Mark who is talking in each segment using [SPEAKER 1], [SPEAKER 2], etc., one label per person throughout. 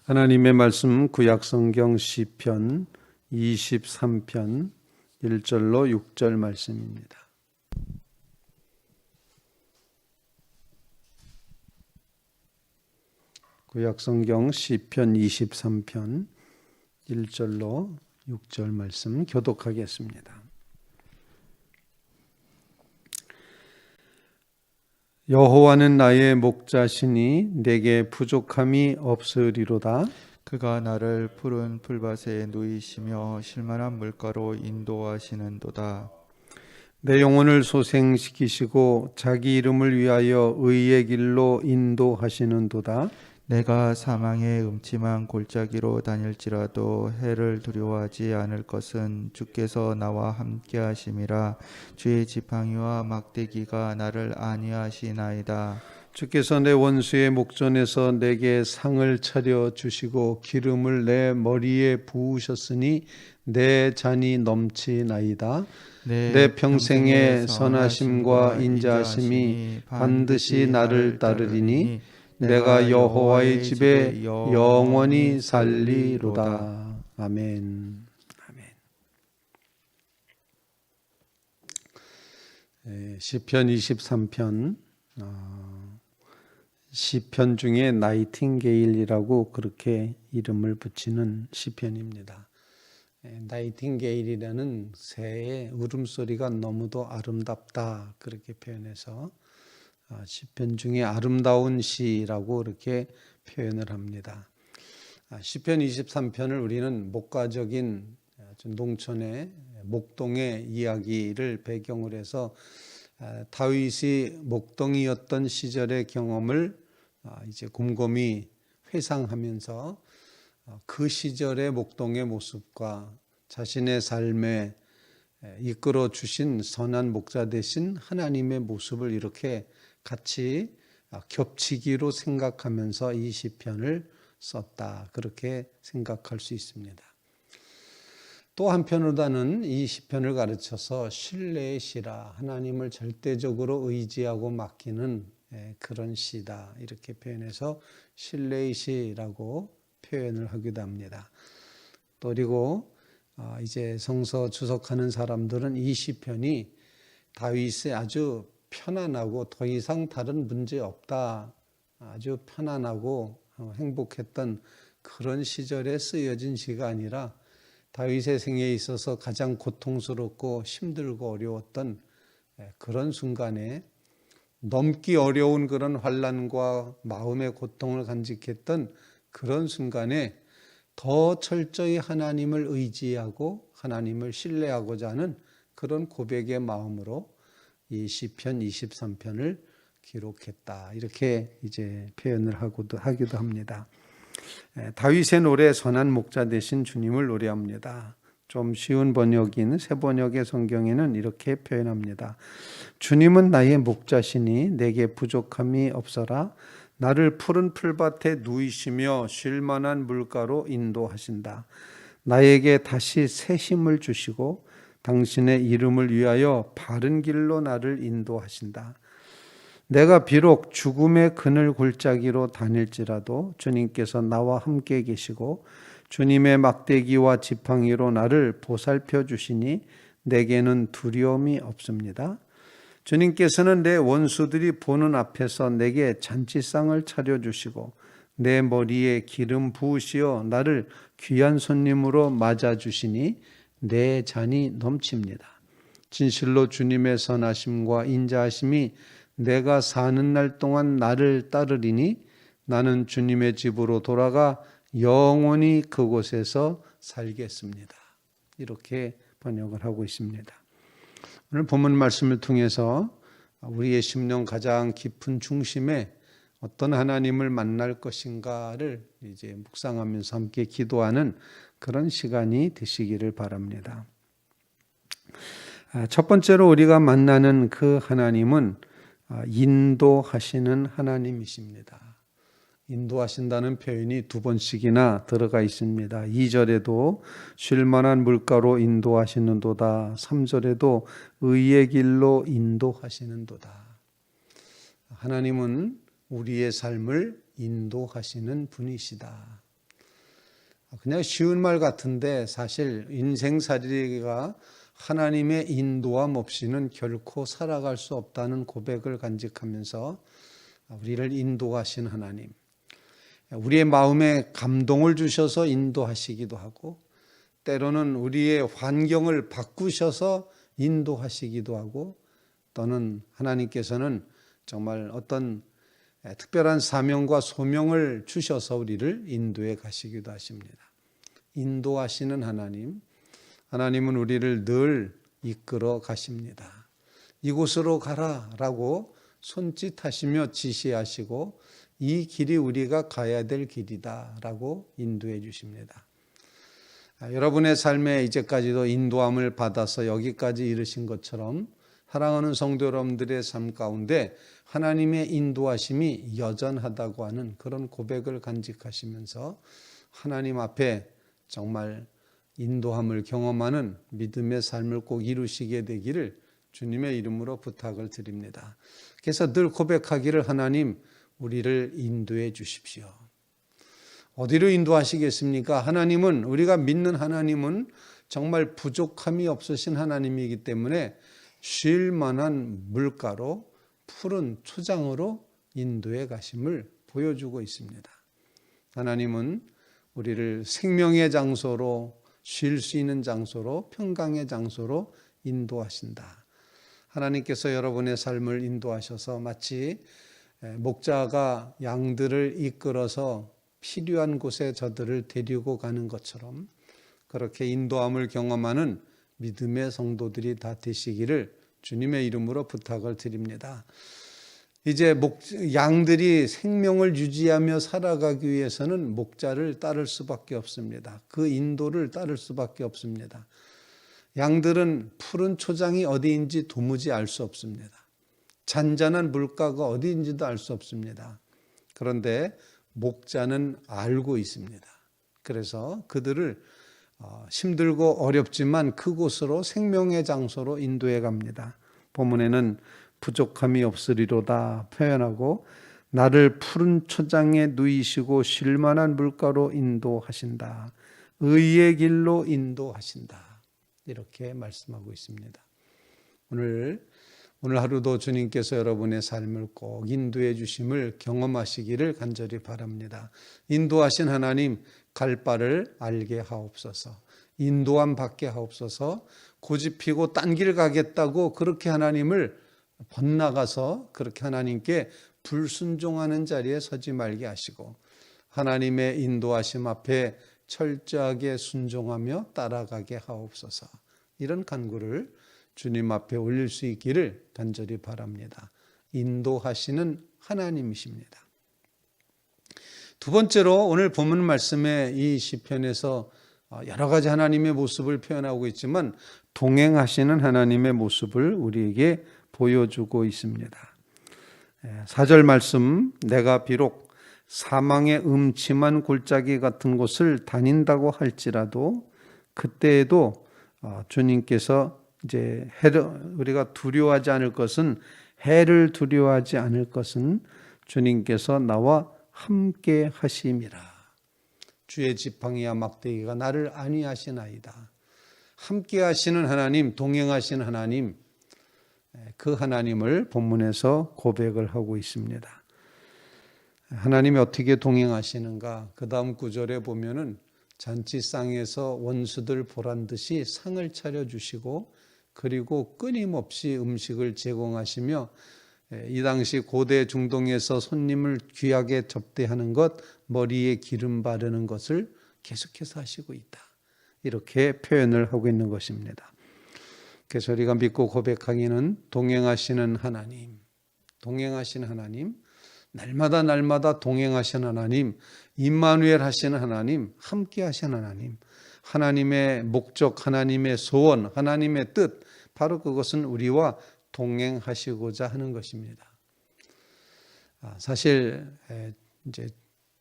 [SPEAKER 1] 하나님의 말씀 구약성경 시편 23편 1절로 6절 말씀입니다. 구약성경 시편 23편 1절로 6절 말씀 교독하겠습니다. 여호와는 나의 목자시니 내게 부족함이 없으리로다.
[SPEAKER 2] 그가 나를 푸른 풀밭에 누이시며 쉴만한 물가로 인도하시는도다.
[SPEAKER 1] 내 영혼을 소생시키시고 자기 이름을 위하여 의의 길로 인도하시는도다.
[SPEAKER 2] 내가 사망의 음침한 골짜기로 다닐지라도 해를 두려워하지 않을 것은 주께서 나와 함께 하심이라. 주의 지팡이와 막대기가 나를 안위하시나이다.
[SPEAKER 1] 주께서 내 원수의 목전에서 내게 상을 차려 주시고 기름을 내 머리에 부으셨으니 내 잔이 넘치나이다. 내 평생의 선하심과 인자하심이 반드시 나를 따르리니 내가 여호와의 집에 영원히 살리로다. 아멘. 아멘. 시편 23편 시편 중에 나이팅게일이라고 그렇게 이름을 붙이는 시편입니다. 나이팅게일이라는 새의 울음소리가 너무도 아름답다 그렇게 표현해서 시편 중에 아름다운 시라고 이렇게 표현을 합니다. 시편 23편을 우리는 목가적인 농촌의 목동의 이야기를 배경으로 해서 다윗이 목동이었던 시절의 경험을 이제 곰곰이 회상하면서 그 시절의 목동의 모습과 자신의 삶에 이끌어 주신 선한 목자 되신 하나님의 모습을 이렇게 같이 겹치기로 생각하면서 이 시편을 썼다. 그렇게 생각할 수 있습니다. 또 한편으로는 이 시편을 가르쳐서 신뢰의 시라, 하나님을 절대적으로 의지하고 맡기는 그런 시다. 이렇게 표현해서 신뢰의 시라고 표현을 하기도 합니다. 또 그리고 이제 성서 주석하는 사람들은 이 시편이 다윗의 아주 편안하고 더 이상 다른 문제 없다. 아주 편안하고 행복했던 그런 시절에 쓰여진 시가 아니라 다윗의 생애에 있어서 가장 고통스럽고 힘들고 어려웠던 그런 순간에 넘기 어려운 그런 환난과 마음의 고통을 간직했던 그런 순간에 더 철저히 하나님을 의지하고 하나님을 신뢰하고자 하는 그런 고백의 마음으로 이 시편 23편을 기록했다. 이렇게 이제 표현을 하기도 합니다. 다윗의 노래 선한 목자 되신 주님을 노래합니다. 좀 쉬운 번역인 새 번역의 성경에는 이렇게 표현합니다. 주님은 나의 목자시니 내게 부족함이 없어라. 나를 푸른 풀밭에 누이시며 쉴 만한 물가로 인도하신다. 나에게 다시 새 힘을 주시고 당신의 이름을 위하여 바른 길로 나를 인도하신다. 내가 비록 죽음의 그늘 골짜기로 다닐지라도 주님께서 나와 함께 계시고 주님의 막대기와 지팡이로 나를 보살펴 주시니 내게는 두려움이 없습니다. 주님께서는 내 원수들이 보는 앞에서 내게 잔치상을 차려주시고 내 머리에 기름 부으시어 나를 귀한 손님으로 맞아주시니 내 잔이 넘칩니다. 진실로 주님의 선하심과 인자하심이 내가 사는 날 동안 나를 따르리니 나는 주님의 집으로 돌아가 영원히 그곳에서 살겠습니다. 이렇게 번역을 하고 있습니다. 오늘 본문 말씀을 통해서 우리의 심령 가장 깊은 중심에 어떤 하나님을 만날 것인가를 이제 묵상하면서 함께 기도하는 그런 시간이 되시기를 바랍니다. 첫 번째로 우리가 만나는 그 하나님은 인도하시는 하나님이십니다. 인도하신다는 표현이 두 번씩이나 들어가 있습니다. 2절에도 쉴만한 물가로 인도하시는도다. 3절에도 의의 길로 인도하시는도다. 하나님은 우리의 삶을 인도하시는 분이시다. 그냥 쉬운 말 같은데 사실 인생살이가 하나님의 인도함 없이는 결코 살아갈 수 없다는 고백을 간직하면서 우리를 인도하신 하나님, 우리의 마음에 감동을 주셔서 인도하시기도 하고 때로는 우리의 환경을 바꾸셔서 인도하시기도 하고 또는 하나님께서는 정말 어떤 특별한 사명과 소명을 주셔서 우리를 인도해 가시기도 하십니다. 인도하시는 하나님, 하나님은 우리를 늘 이끌어 가십니다. 이곳으로 가라라고 손짓하시며 지시하시고 이 길이 우리가 가야 될 길이다라고 인도해 주십니다. 여러분의 삶에 이제까지도 인도함을 받아서 여기까지 이르신 것처럼 사랑하는 성도 여러분들의 삶 가운데 하나님의 인도하심이 여전하다고 하는 그런 고백을 간직하시면서 하나님 앞에 정말 인도함을 경험하는 믿음의 삶을 꼭 이루시게 되기를 주님의 이름으로 부탁을 드립니다. 그래서 늘 고백하기를 하나님 우리를 인도해 주십시오. 어디로 인도하시겠습니까? 하나님은 우리가 믿는 하나님은 정말 부족함이 없으신 하나님이기 때문에 쉴 만한 물가로 푸른 초장으로 인도해 가심을 보여주고 있습니다. 하나님은 우리를 생명의 장소로 쉴 수 있는 장소로 평강의 장소로 인도하신다. 하나님께서 여러분의 삶을 인도하셔서 마치 목자가 양들을 이끌어서 필요한 곳에 저들을 데리고 가는 것처럼 그렇게 인도함을 경험하는 믿음의 성도들이 다 되시기를 주님의 이름으로 부탁을 드립니다. 이제 양들이 생명을 유지하며 살아가기 위해서는 목자를 따를 수밖에 없습니다. 그 인도를 따를 수밖에 없습니다. 양들은 푸른 초장이 어디인지 도무지 알 수 없습니다. 잔잔한 물가가 어디인지도 알 수 없습니다. 그런데 목자는 알고 있습니다. 그래서 그들을 힘들고 어렵지만 그곳으로 생명의 장소로 인도해 갑니다. 본문에는 부족함이 없으리로다 표현하고 나를 푸른 초장에 누이시고 쉴만한 물가로 인도하신다. 의의 길로 인도하신다. 이렇게 말씀하고 있습니다. 오늘 하루도 주님께서 여러분의 삶을 꼭 인도해 주심을 경험하시기를 간절히 바랍니다. 인도하신 하나님 갈 바를 알게 하옵소서. 인도함 받게 하옵소서. 고집피고 딴 길 가겠다고 그렇게 하나님을 번나가서 그렇게 하나님께 불순종하는 자리에 서지 말게 하시고 하나님의 인도하심 앞에 철저하게 순종하며 따라가게 하옵소서. 이런 간구를 주님 앞에 올릴 수 있기를 간절히 바랍니다. 인도하시는 하나님이십니다. 두 번째로 오늘 본문 말씀에 이 시편에서 여러 가지 하나님의 모습을 표현하고 있지만 동행하시는 하나님의 모습을 우리에게 보여주고 있습니다. 4절 말씀, 내가 비록 사망의 음침한 골짜기 같은 곳을 다닌다고 할지라도 그때에도 주님께서 이제 우리가 두려워하지 않을 것은 해를 두려워하지 않을 것은 주님께서 나와 함께 하심이라. 주의 지팡이와 막대기가 나를 안위하시나이다. 함께 하시는 하나님, 동행하시는 하나님, 그 하나님을 본문에서 고백을 하고 있습니다. 하나님이 어떻게 동행하시는가? 그 다음 구절에 보면은 잔치상에서 원수들 보란 듯이 상을 차려주시고 그리고 끊임없이 음식을 제공하시며 이 당시 고대 중동에서 손님을 귀하게 접대하는 것, 머리에 기름 바르는 것을 계속해서 하시고 있다. 이렇게 표현을 하고 있는 것입니다. 그래서 우리가 믿고 고백하기는 동행하시는 하나님, 동행하시는 하나님, 날마다 동행하시는 하나님, 임마누엘 하시는 하나님, 함께 하시는 하나님, 하나님의 목적, 하나님의 소원, 하나님의 뜻, 바로 그것은 우리와 동행하시고자 하는 것입니다. 사실 이제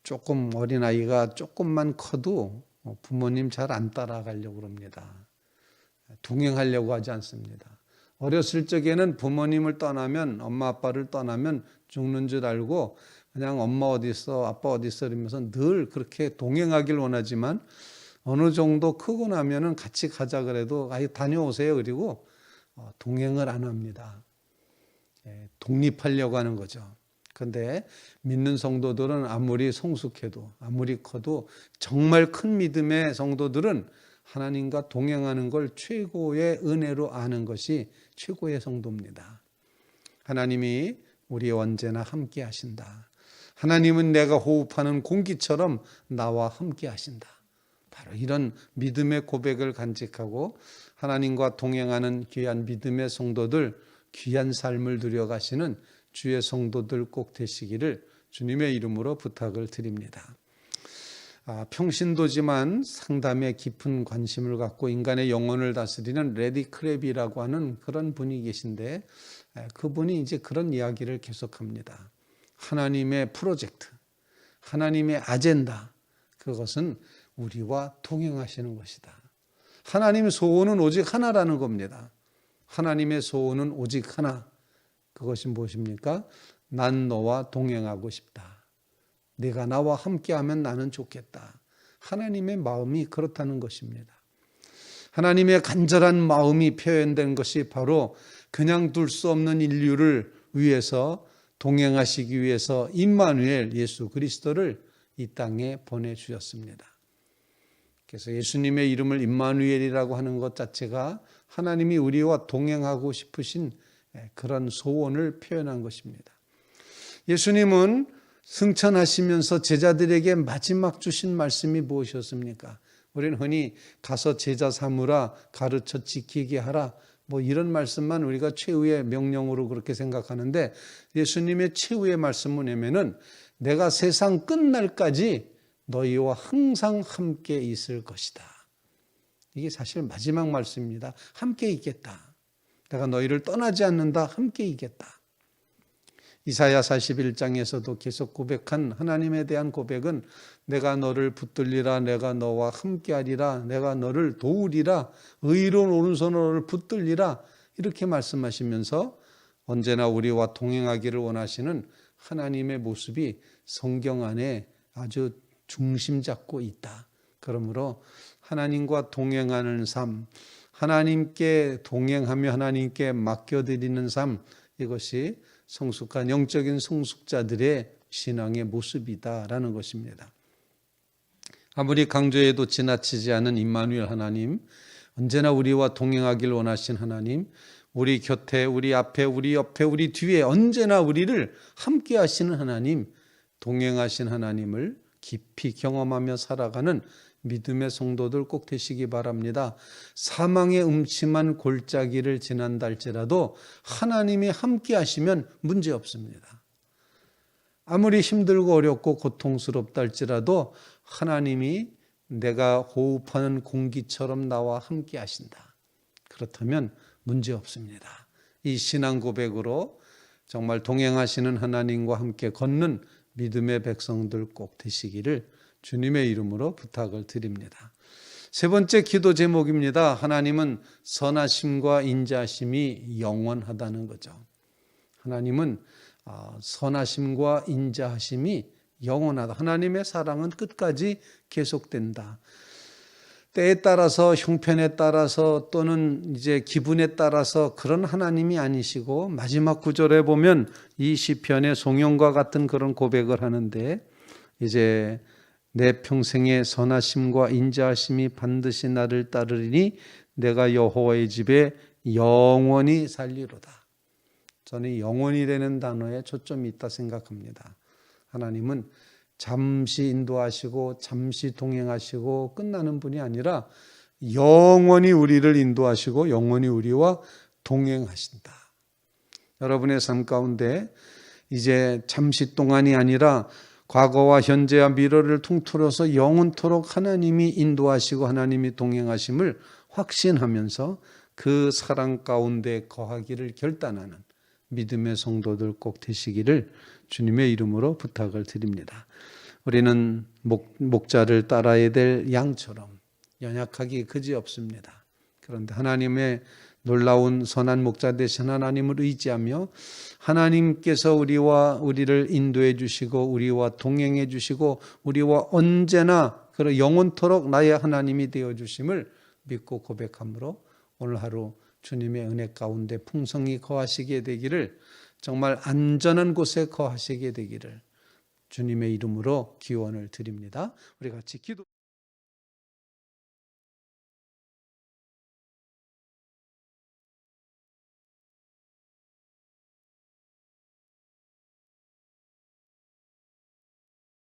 [SPEAKER 1] 조금 어린아이가 조금만 커도 부모님 잘 안 따라가려고 합니다. 동행하려고 하지 않습니다. 어렸을 적에는 부모님을 떠나면, 엄마 아빠를 떠나면 죽는 줄 알고 그냥 엄마 어디 있어, 아빠 어디 있어 이러면서 늘 그렇게 동행하길 원하지만 어느 정도 크고 나면은 같이 가자 그래도 다녀오세요 그리고 동행을 안 합니다. 독립하려고 하는 거죠. 그런데 믿는 성도들은 아무리 성숙해도 아무리 커도 정말 큰 믿음의 성도들은 하나님과 동행하는 걸 최고의 은혜로 아는 것이 최고의 성도입니다. 하나님이 우리와 언제나 함께 하신다. 하나님은 내가 호흡하는 공기처럼 나와 함께 하신다. 바로 이런 믿음의 고백을 간직하고 하나님과 동행하는 귀한 믿음의 성도들, 귀한 삶을 누려가시는 주의 성도들 꼭 되시기를 주님의 이름으로 부탁을 드립니다. 평신도지만 상담에 깊은 관심을 갖고 인간의 영혼을 다스리는 레디 크랩이라고 하는 그런 분이 계신데 그분이 이제 그런 이야기를 계속합니다. 하나님의 프로젝트, 하나님의 아젠다, 그것은 우리와 동행하시는 것이다. 하나님의 소원은 오직 하나라는 겁니다. 하나님의 소원은 오직 하나. 그것이 무엇입니까? 난 너와 동행하고 싶다. 네가 나와 함께하면 나는 좋겠다. 하나님의 마음이 그렇다는 것입니다. 하나님의 간절한 마음이 표현된 것이 바로 그냥 둘 수 없는 인류를 위해서 동행하시기 위해서 임마누엘 예수 그리스도를 이 땅에 보내주셨습니다. 그래서 예수님의 이름을 임마누엘이라고 하는 것 자체가 하나님이 우리와 동행하고 싶으신 그런 소원을 표현한 것입니다. 예수님은 승천하시면서 제자들에게 마지막 주신 말씀이 무엇이었습니까? 우리는 흔히 가서 제자 삼으라, 가르쳐 지키게 하라, 이런 말씀만 우리가 최후의 명령으로 그렇게 생각하는데 예수님의 최후의 말씀은 뭐냐면은 내가 세상 끝날까지 너희와 항상 함께 있을 것이다. 이게 사실 마지막 말씀입니다. 함께 있겠다. 내가 너희를 떠나지 않는다. 함께 있겠다. 이사야 41장에서도 계속 고백한 하나님에 대한 고백은 내가 너를 붙들리라, 내가 너와 함께하리라, 내가 너를 도우리라, 의로운 오른손으로 너를 붙들리라 이렇게 말씀하시면서 언제나 우리와 동행하기를 원하시는 하나님의 모습이 성경 안에 아주 중심 잡고 있다. 그러므로 하나님과 동행하는 삶, 하나님께 동행하며 하나님께 맡겨드리는 삶, 이것이 성숙한 영적인 성숙자들의 신앙의 모습이다라는 것입니다. 아무리 강조해도 지나치지 않은 임마누엘 하나님, 언제나 우리와 동행하길 원하신 하나님, 우리 곁에, 우리 앞에, 우리 옆에, 우리 뒤에 언제나 우리를 함께 하시는 하나님, 동행하신 하나님을 깊이 경험하며 살아가는 믿음의 성도들 꼭 되시기 바랍니다. 사망의 음침한 골짜기를 지난다 할지라도 하나님이 함께 하시면 문제 없습니다. 아무리 힘들고 어렵고 고통스럽다 할지라도 하나님이 내가 호흡하는 공기처럼 나와 함께 하신다. 그렇다면 문제 없습니다. 이 신앙 고백으로 정말 동행하시는 하나님과 함께 걷는 믿음의 백성들 꼭 되시기를 주님의 이름으로 부탁을 드립니다. 세 번째 기도 제목입니다. 하나님은 선하심과 인자하심이 영원하다는 거죠. 하나님은 선하심과 인자하심이 영원하다. 하나님의 사랑은 끝까지 계속된다. 때에 따라서 형편에 따라서 또는 이제 기분에 따라서 그런 하나님이 아니시고 마지막 구절에 보면 이 시편의 송영과 같은 그런 고백을 하는데 이제 내 평생의 선하심과 인자하심이 반드시 나를 따르리니 내가 여호와의 집에 영원히 살리로다. 저는 영원이라는 단어에 초점이 있다 생각합니다. 하나님은 잠시 인도하시고 잠시 동행하시고 끝나는 분이 아니라 영원히 우리를 인도하시고 영원히 우리와 동행하신다. 여러분의 삶 가운데 이제 잠시 동안이 아니라 과거와 현재와 미래를 통틀어서 영원토록 하나님이 인도하시고 하나님이 동행하심을 확신하면서 그 사랑 가운데 거하기를 결단하는 믿음의 성도들 꼭 되시기를 주님의 이름으로 부탁을 드립니다. 우리는 목자를 따라야 될 양처럼 연약하기 그지없습니다. 그런데 하나님의 놀라운 선한 목자 되신 하나님을 의지하며 하나님께서 우리를 인도해 주시고 우리와 동행해 주시고 우리와 언제나 그런 영원토록 나의 하나님이 되어 주심을 믿고 고백함으로 오늘 하루 주님의 은혜 가운데 풍성히 거하시게 되기를, 정말 안전한 곳에 거하시게 되기를 주님의 이름으로 기원을 드립니다. 우리 같이 기도